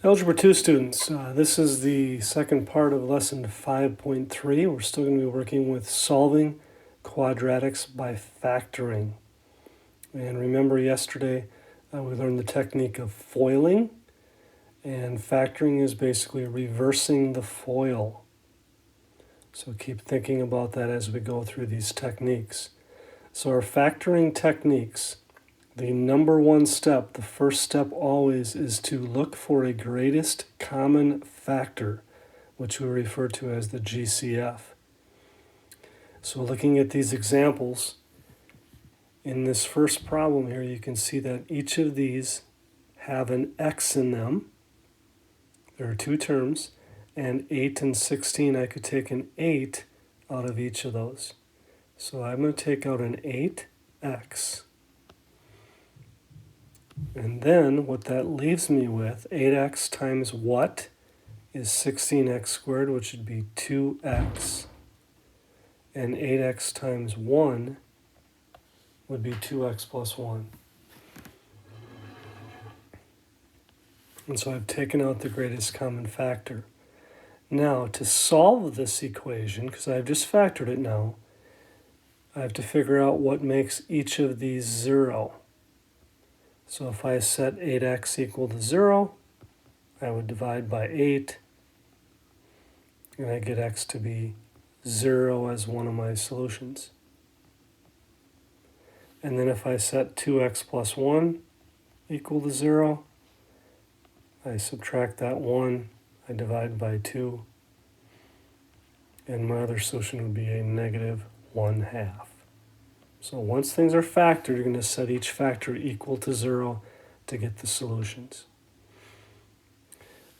Algebra 2 students, this is the second part of lesson 5.3. We're still going to be working with solving quadratics by factoring. And remember yesterday we learned the technique of foiling, and factoring is basically reversing the FOIL. So keep thinking about that as we go through these techniques. So our factoring techniques, the number one step, the first step always is to look for a greatest common factor, which we refer to as the GCF. So looking at these examples, in this first problem here, you can see that each of these have an x in them. There are two terms, and 8 and 16, I could take an 8 out of each of those. So I'm going to take out an 8x. And then what that leaves me with, 8x times what is 16x squared, which would be 2x. And 8x times 1 would be 2x plus 1. And so I've taken out the greatest common factor. Now, to solve this equation, because I've just factored it now, I have to figure out what makes each of these 0. So if I set 8x equal to 0, I would divide by 8, and I get x to be 0 as one of my solutions. And then if I set 2x plus 1 equal to 0, I subtract that 1, I divide by 2, and my other solution would be a negative 1/2. So once things are factored, you're going to set each factor equal to 0 to get the solutions.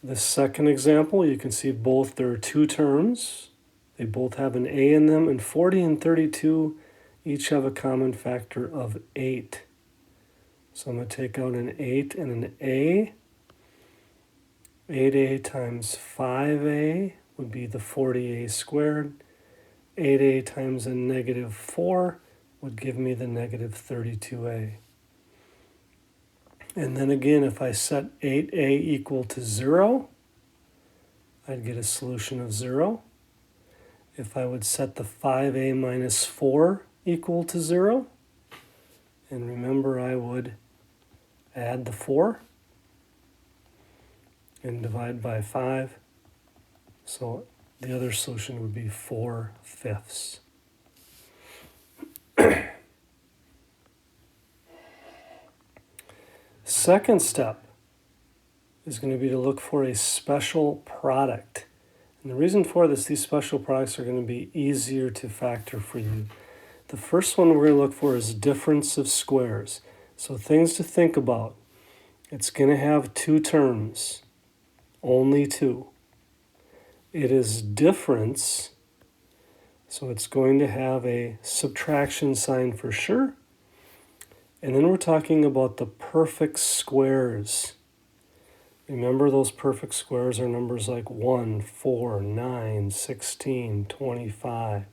The second example, you can see both there are two terms. They both have an a in them, and 40 and 32 each have a common factor of 8. So I'm going to take out an 8 and an a. 8a times 5a would be the 40a squared. 8a times a negative 4 would give me the negative 32a. And then again, if I set 8a equal to 0, I'd get a solution of 0. If I would set the 5a minus 4 equal to 0, and remember I would add the 4 and divide by 5, so the other solution would be 4/5. Second step is going to be to look for a special product. And the reason for this, these special products are going to be easier to factor for you. The first one we're going to look for is difference of squares. So things to think about. It's going to have two terms, only two. It is difference, so it's going to have a subtraction sign for sure. And then we're talking about the perfect squares. Remember, those perfect squares are numbers like 1, 4, 9, 16, 25,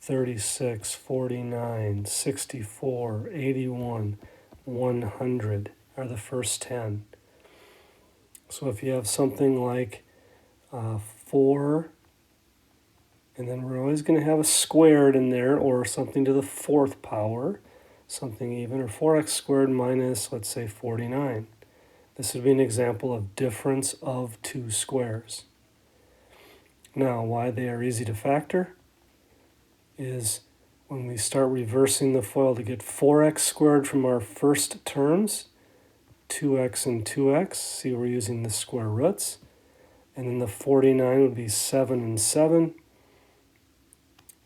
36, 49, 64, 81, 100 are the first 10. So if you have something like 4, and then we're always going to have a squared in there, or something to the 4th power, something even, or 4x squared minus, let's say, 49. This would be an example of difference of two squares. Now, why they are easy to factor is when we start reversing the FOIL to get 4x squared from our first terms, 2x and 2x, see we're using the square roots, and then the 49 would be 7 and 7,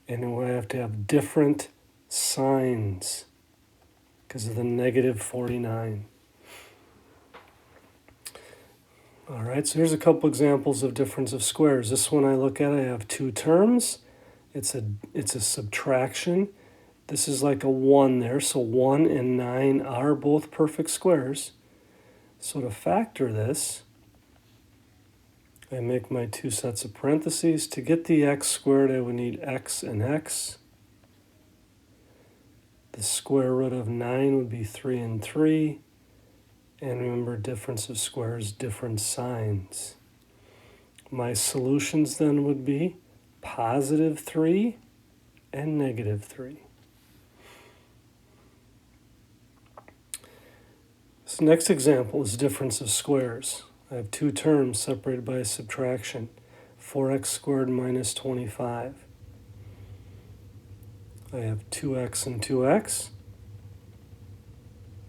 and then we have to have different signs because of the negative 49. All right, so here's a couple examples of difference of squares. This one I look at, I have two terms. It's a subtraction. This is like a 1 there, so 1 and 9 are both perfect squares. So to factor this, I make my two sets of parentheses. To get the x squared, I would need x and x. The square root of 9 would be 3 and 3. And remember, difference of squares, different signs. My solutions then would be positive 3 and negative 3. This next example is difference of squares. I have two terms separated by a subtraction, 4x squared minus 25. I have 2x and 2x,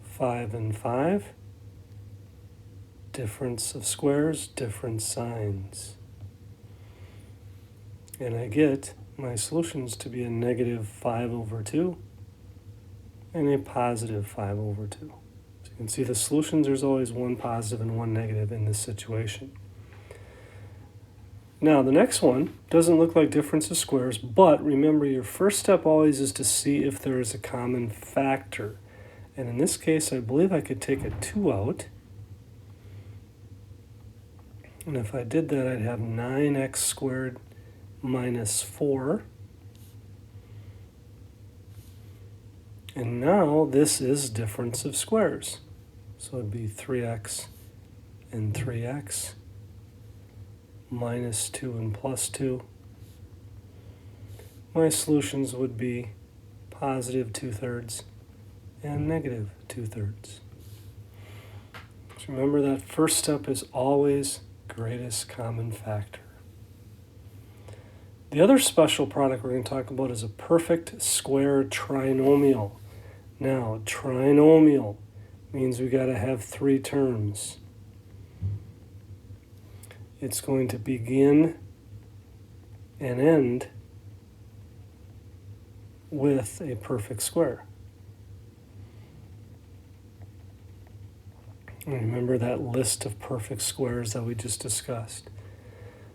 5 and 5. Difference of squares, different signs. And I get my solutions to be a negative 5 over 2 and a positive 5 over 2. So you can see the solutions, there's always one positive and one negative in this situation. Now the next one doesn't look like difference of squares, but remember your first step always is to see if there is a common factor. And in this case, I believe I could take a 2 out. And if I did that, I'd have 9x squared minus 4. And now this is difference of squares. So it'd be 3x and 3x minus 2 and plus 2. My solutions would be positive 2/3 and negative 2/3. So remember that first step is always greatest common factor. The other special product we're going to talk about is a perfect square trinomial. Now, trinomial means we got to have three terms. It's going to begin and end with a perfect square. And remember that list of perfect squares that we just discussed.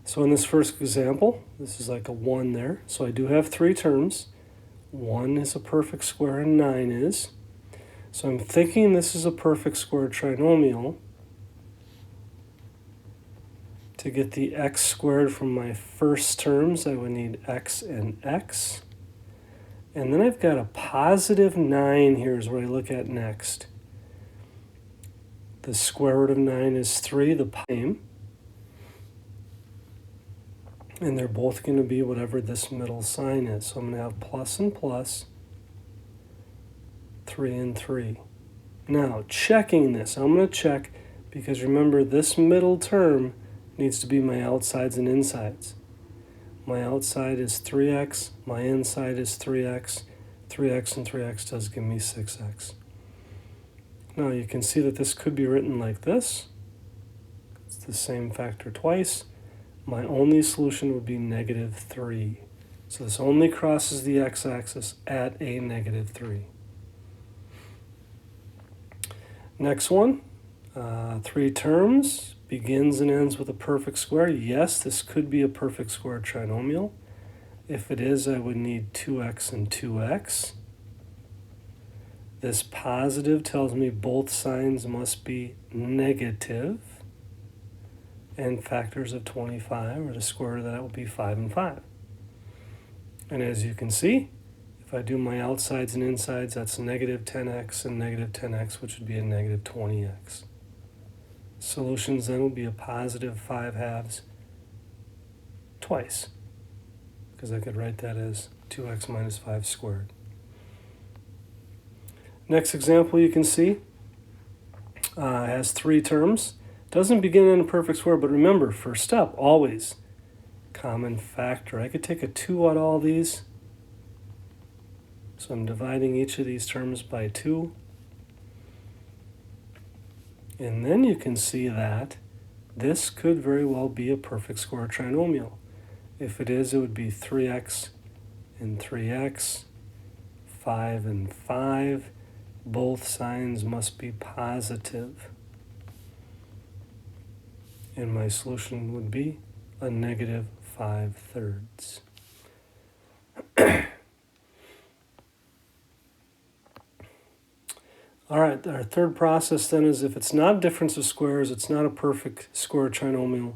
So in this first example, this is like a 1 there. So I do have three terms. 1 is a perfect square and 9 is. So I'm thinking this is a perfect square trinomial. To get the x squared from my first terms, I would need x and x. And then I've got a positive 9 here is what I look at next. The square root of 9 is 3, the same. And they're both going to be whatever this middle sign is. So I'm going to have plus and plus, 3 and 3. Now, checking this, I'm going to check because remember this middle term needs to be my outsides and insides. My outside is 3x, my inside is 3x. 3x and 3x does give me 6x. Now you can see that this could be written like this. It's the same factor twice. My only solution would be negative 3. So this only crosses the x-axis at a negative 3. Next one, 3 terms, begins and ends with a perfect square. Yes, this could be a perfect square trinomial. If it is, I would need 2x and 2x. This positive tells me both signs must be negative. And factors of 25, or the square root of that would be 5 and 5. And as you can see, if I do my outsides and insides, that's negative 10x and negative 10x, which would be a negative 20x. Solutions then would be a positive 5/2 twice, because I could write that as 2x minus 5 squared. Next example you can see has 3 terms. Doesn't begin in a perfect square, but remember, first step, always common factor. I could take a 2 out of all these. So I'm dividing each of these terms by 2. And then you can see that this could very well be a perfect square trinomial. If it is, it would be 3x and 3x, 5 and 5. Both signs must be positive. And my solution would be a negative 5/3. All right, our third process then is if it's not a difference of squares, it's not a perfect square trinomial,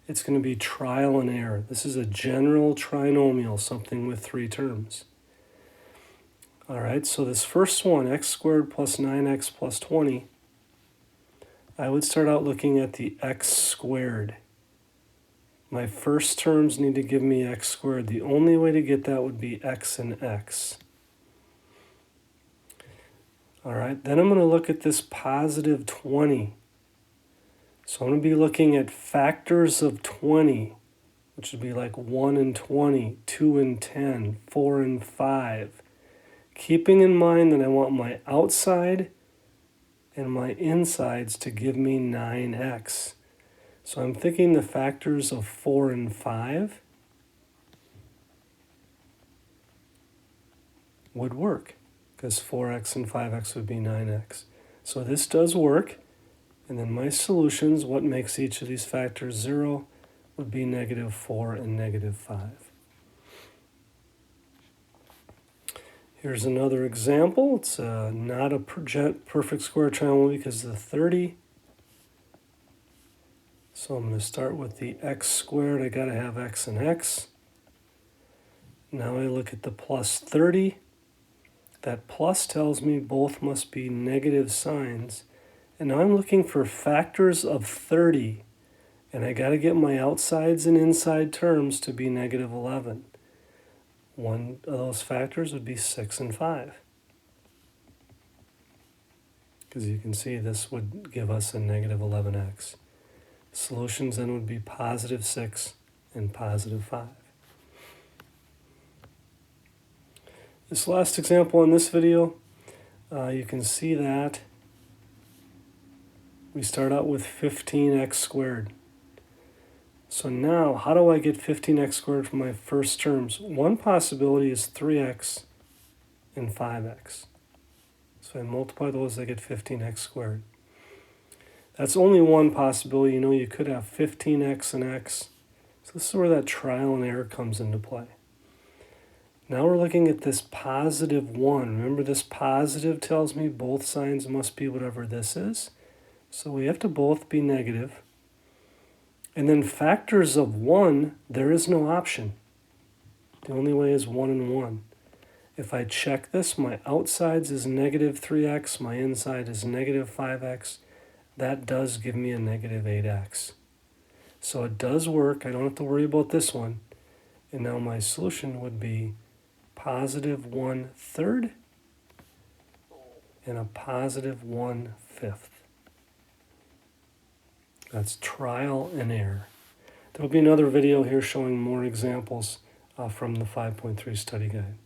it's going to be trial and error. This is a general trinomial, something with 3 terms. All right, so this first one, x squared plus 9x plus 20, I would start out looking at the x squared. My first terms need to give me x squared. The only way to get that would be x and x. All right, then I'm going to look at this positive 20. So I'm going to be looking at factors of 20, which would be like 1 and 20, 2 and 10, 4 and 5. Keeping in mind that I want my outside and my insides to give me 9x. So I'm thinking the factors of 4 and 5 would work, because 4x and 5x would be 9x. So this does work. And then my solutions, what makes each of these factors 0, would be -4 and -5. Here's another example. It's not a perfect square triangle because the 30. So I'm going to start with the x squared. I got to have x and x. Now I look at the plus 30. That plus tells me both must be negative signs. And now I'm looking for factors of 30. And I got to get my outsides and inside terms to be -11. One of those factors would be 6 and 5. Because you can see this would give us a -11x. Solutions then would be +6 and +5. This last example in this video, you can see that we start out with 15x squared. So now, how do I get 15x squared from my first terms? One possibility is 3x and 5x. So I multiply those, I get 15x squared. That's only one possibility. You know, you could have 15x and x. So this is where that trial and error comes into play. Now we're looking at this +1. Remember, this positive tells me both signs must be whatever this is. So we have to both be negative. And then factors of 1, there is no option. The only way is 1 and 1. If I check this, my outsides is -3x, my inside is -5x. That does give me a -8x. So it does work. I don't have to worry about this one. And now my solution would be +1/3 and a +1/5. That's trial and error. There will be another video here showing more examples from the 5.3 study guide.